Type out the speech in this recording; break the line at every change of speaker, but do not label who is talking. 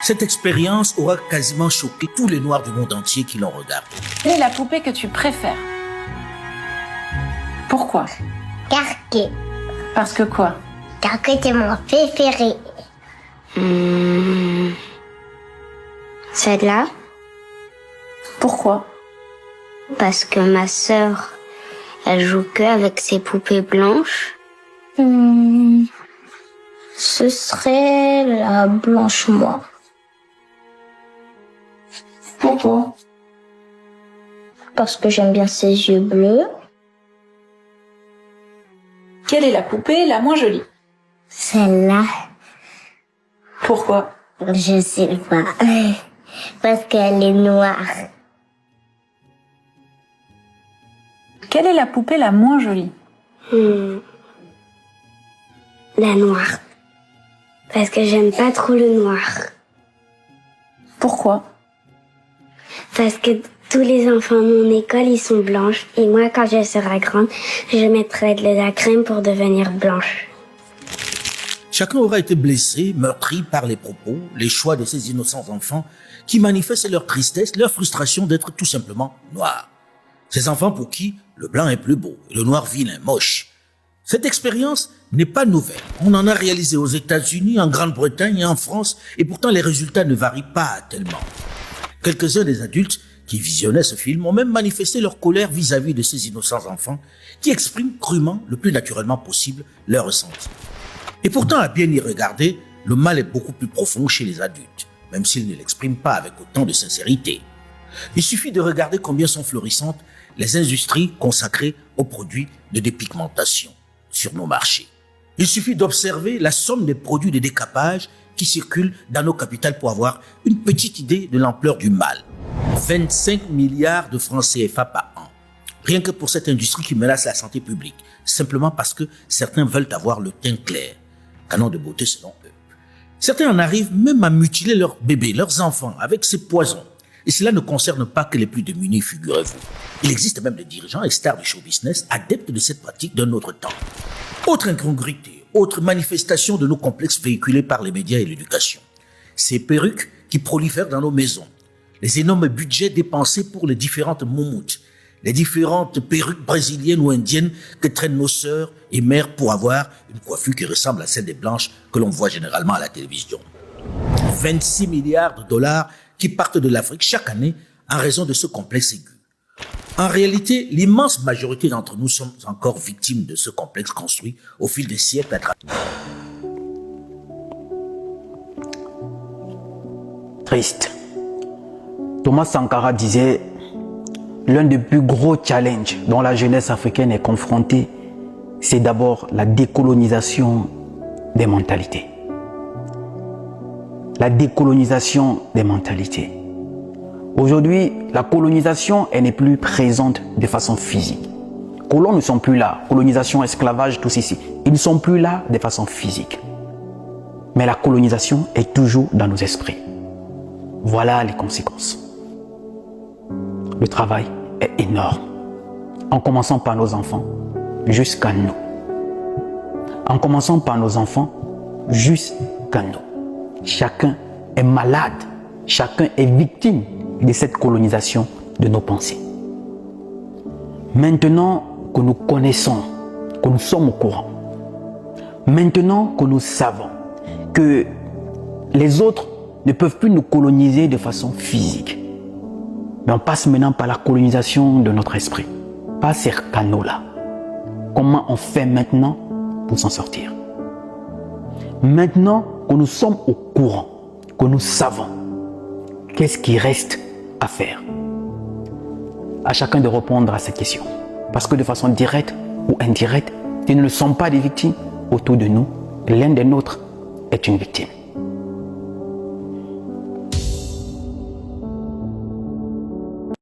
Cette expérience aura quasiment choqué tous les Noirs du monde entier qui l'ont regardé.
Quelle est la poupée que tu préfères? Pourquoi?
Carquet.
Parce que quoi?
Carquet c'est mon préféré. Celle-là,
Pourquoi?
parce que ma sœur, elle joue que avec ses poupées blanches. Ce serait la blanche moi.
Pourquoi?
Parce que j'aime bien ses yeux bleus.
Quelle est la poupée la moins jolie?
Celle-là,
Pourquoi?
je sais pas. Parce qu'elle est noire.
Quelle est la poupée la moins jolie?
La noire. Parce que j'aime pas trop le noir.
Pourquoi?
Parce que tous les enfants de mon école, ils sont blanches. Et moi, quand je serai grande, je mettrai de la crème pour devenir blanche.
Chacun aura été blessé, meurtri par les propos, les choix de ces innocents enfants qui manifestent leur tristesse, leur frustration d'être tout simplement noirs. Ces enfants pour qui le blanc est plus beau et le noir vilain, moche. Cette expérience n'est pas nouvelle. On en a réalisé aux États-Unis, en Grande-Bretagne et en France, et pourtant les résultats ne varient pas tellement. Quelques-uns des adultes qui visionnaient ce film ont même manifesté leur colère vis-à-vis de ces innocents enfants qui expriment crûment, le plus naturellement possible, leurs ressentis. Et pourtant, à bien y regarder, le mal est beaucoup plus profond chez les adultes, même s'ils ne l'expriment pas avec autant de sincérité. Il suffit de regarder combien sont florissantes les industries consacrées aux produits de dépigmentation sur nos marchés. Il suffit d'observer la somme des produits de décapage qui circulent dans nos capitales pour avoir une petite idée de l'ampleur du mal. 25 milliards de francs CFA par an. Rien que pour cette industrie qui menace la santé publique, simplement parce que certains veulent avoir le teint clair. Canon de beauté selon eux. Certains en arrivent même à mutiler leurs bébés, leurs enfants, avec ces poisons. Et cela ne concerne pas que les plus démunis, figurez-vous. Il existe même des dirigeants et stars du show business adeptes de cette pratique d'un autre temps. Autre incongruité, autre manifestation de nos complexes véhiculés par les médias et l'éducation. Ces perruques qui prolifèrent dans nos maisons. Les énormes budgets dépensés pour les différentes moumoutes. Les différentes perruques brésiliennes ou indiennes que traînent nos sœurs et mères pour avoir une coiffure qui ressemble à celle des blanches que l'on voit généralement à la télévision. 26 milliards de dollars qui partent de l'Afrique chaque année en raison de ce complexe aigu. En réalité, l'immense majorité d'entre nous sommes encore victimes de ce complexe construit au fil des siècles à travers.
Triste. Thomas Sankara disait l'un des plus gros challenges dont la jeunesse africaine est confrontée, c'est d'abord la décolonisation des mentalités. La décolonisation des mentalités. Aujourd'hui, la colonisation, elle n'est plus présente de façon physique. Colons ne sont plus là. Colonisation, esclavage, tout ceci. Ils ne sont plus là de façon physique. Mais la colonisation est toujours dans nos esprits. Voilà les conséquences. Le travail est énorme. En commençant par nos enfants jusqu'à nous. En commençant par nos enfants jusqu'à nous. Chacun est malade. Chacun est victime de cette colonisation de nos pensées. Maintenant que nous connaissons, que nous sommes au courant, maintenant que nous savons que les autres ne peuvent plus nous coloniser de façon physique, mais on passe maintenant par la colonisation de notre esprit, par ces canaux-là. Comment on fait maintenant pour s'en sortir? Maintenant que nous sommes au courant, que nous savons, qu'est-ce qui reste à faire? À chacun de répondre à cette question. Parce que de façon directe ou indirecte, ils ne sont pas des victimes. Autour de nous, l'un des nôtres est une victime.